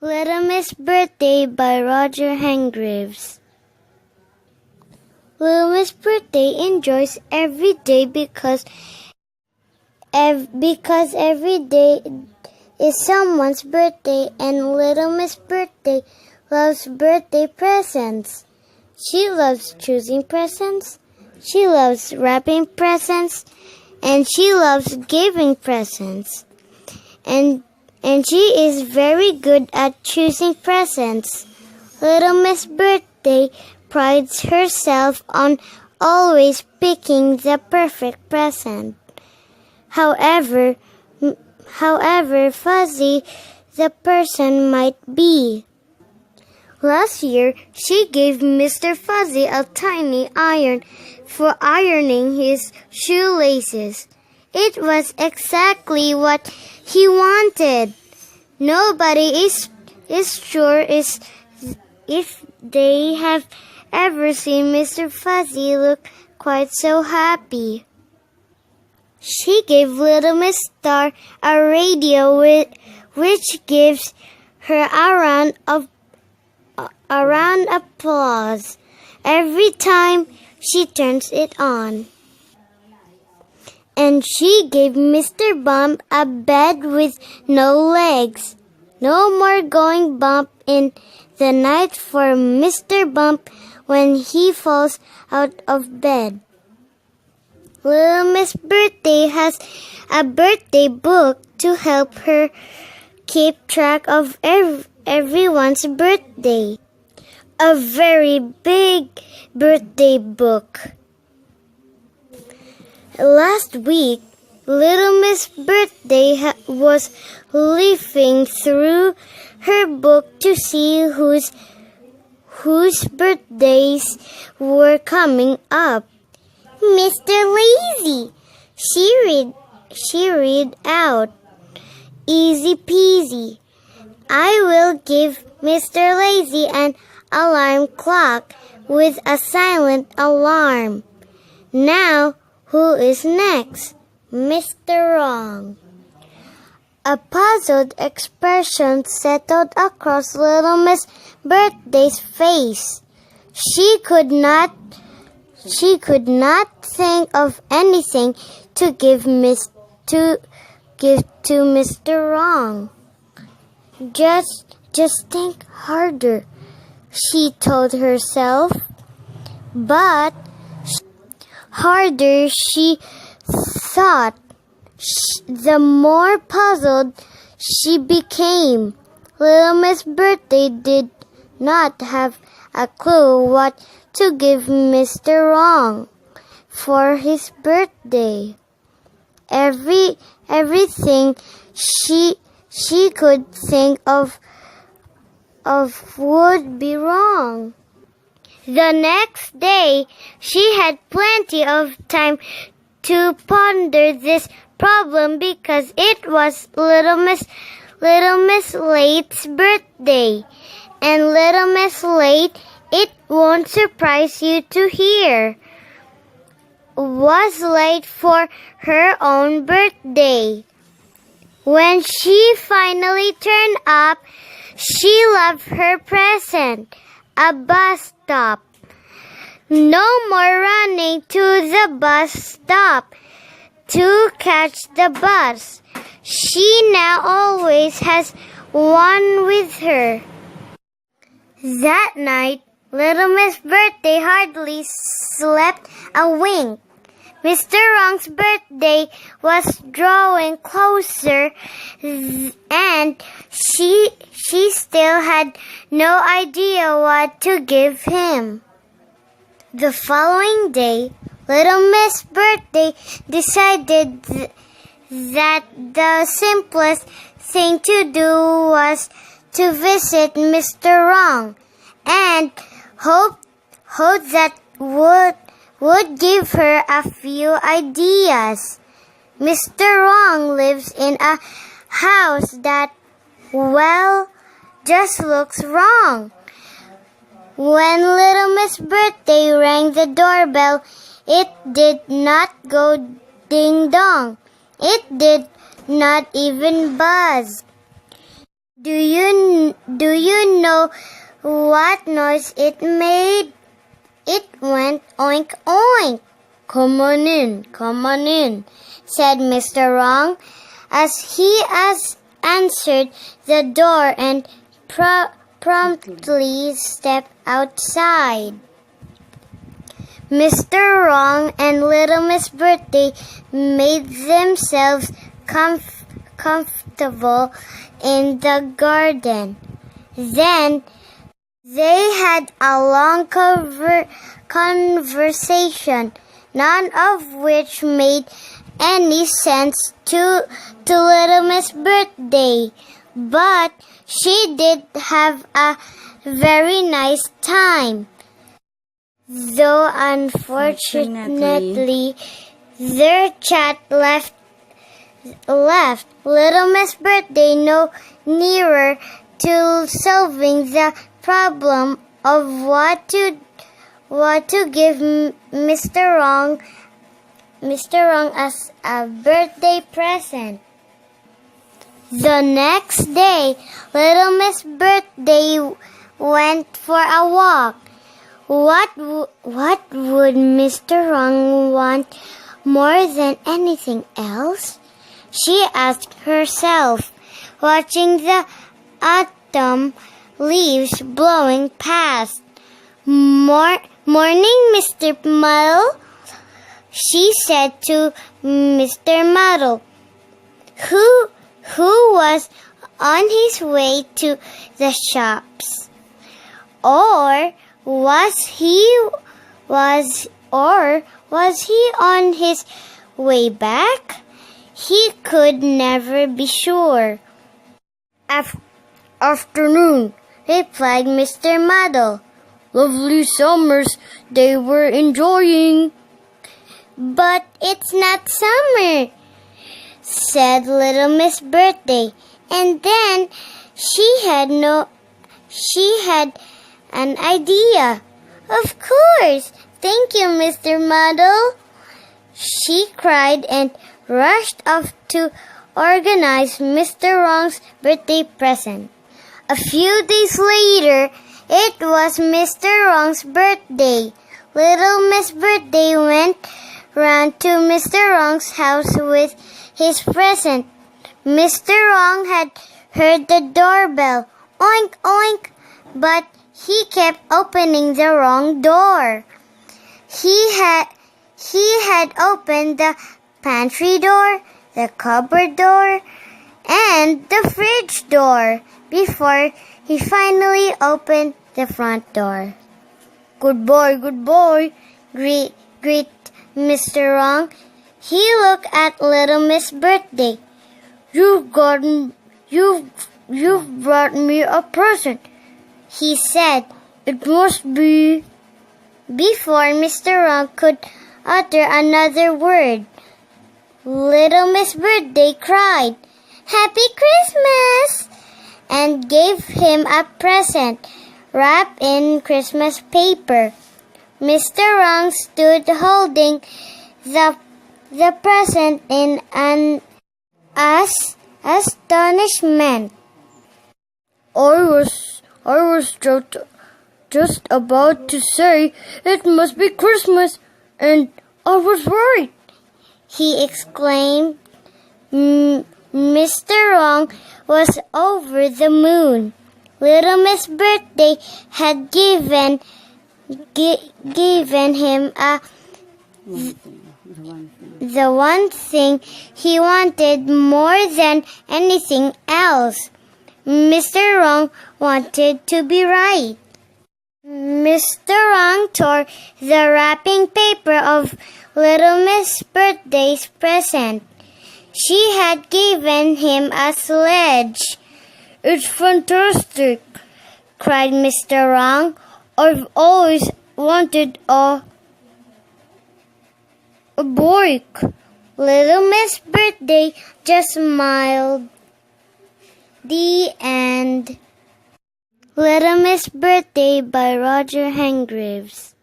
Little Miss Birthday by Roger Hargreaves. Little Miss Birthday enjoys every day because every day is someone's birthday, and Little Miss Birthday loves birthday presents. She loves choosing presents, she loves wrapping presents, and she loves giving presents. And she is very good at choosing presents. Little Miss Birthday prides herself on always picking the perfect present. However fuzzy the person might be. Last year, she gave Mr. Fuzzy a tiny iron for ironing his shoelaces. It was exactly what he wanted. Nobody is sure if they have ever seen Mr. Fuzzy look quite so happy. She gave Little Miss Star a radio which gives her a round of applause every time she turns it on. And she gave Mr. Bump a bed with no legs. No more going bump in the night for Mr. Bump when he falls out of bed. Little Miss Birthday has a birthday book to help her keep track of everyone's birthday. A very big birthday book. Last week, Little Miss Birthday was leafing through her book to see whose birthdays were coming up. Mr. Lazy, she read out. Easy peasy. I will give Mr. Lazy an alarm clock with a silent alarm. Now, who is next? Mr. Wrong. A puzzled expression settled across Little Miss Birthday's face. She could not think of anything to give to Mr. Wrong. Just think harder, she told herself. But harder she thought, the more puzzled she became. Little Miss Birthday did not have a clue what to give Mr. Wrong for his birthday. Everything she could think of would be wrong. The next day, she had plenty of time to ponder this problem because it was Little Miss Late's birthday. And Little Miss Late, it won't surprise you to hear, was late for her own birthday. When she finally turned up, she loved her present, a bus stop. No more running to the bus stop to catch the bus. She now always has one with her. That night, Little Miss Birthday hardly slept a wink. Mr. Wrong's birthday was drawing closer, and she still had no idea what to give him. The following day, Little Miss Birthday decided that the simplest thing to do was to visit Mr. Wrong and hope that would give her a few ideas. Mr. Wrong lives in a house that, well, just looks wrong. When Little Miss Birthday rang the doorbell, it did not go ding-dong. It did not even buzz. Do you know what noise it made? It went oink oink. Come on in, said Mr. Wrong as he answered the door and promptly stepped outside. Mr. Wrong and Little Miss Birthday made themselves comfortable in the garden. Then they had a long conversation, none of which made any sense to Little Miss Birthday, but she did have a very nice time. Though unfortunately their chat left Little Miss Birthday no nearer to solving the problem of what to give Mr. Wrong as a birthday present. The next day, Little Miss Birthday went for a walk. What would Mr. Wrong want more than anything else? She asked herself, watching the autumn leaves blowing past. Morning, Mr. Muddle, she said to Mr. Muddle, who was on his way to the shops. Or was he on his way back? He could never be sure. Afternoon, replied Mr. Muddle. Lovely summers they were enjoying. But it's not summer, said Little Miss Birthday, and then she had an idea. Of course, thank you, Mr. Muddle, she cried and rushed off to organize Mr. Wrong's birthday present. A few days later, it was Mr. Wrong's birthday. Little Miss Birthday went round to Mr. Wrong's house with his present. Mr. Wrong had heard the doorbell, oink oink, but he kept opening the wrong door. He had opened the pantry door, the cupboard door, and the fridge door before he finally opened the front door. Good boy, greet Mr. Wrong. He looked at Little Miss Birthday. You've brought me a present, he said. It must be. Before Mr. Wrong could utter another word, Little Miss Birthday cried, Happy Christmas! And gave him a present wrapped in Christmas paper. Mr. Wrong stood holding the present in an astonishment. I was just about to say it must be Christmas, and I was right, he exclaimed. Mr. Wrong was over the moon. Little Miss Birthday had given him the one thing he wanted more than anything else. Mr. Wrong wanted to be right. Mr. Wrong tore the wrapping paper of Little Miss Birthday's present. She had given him a sledge. It's fantastic, cried Mr. Wrong. I've always wanted a bike. Little Miss Birthday just smiled. The end. Little Miss Birthday by Roger Hengraves.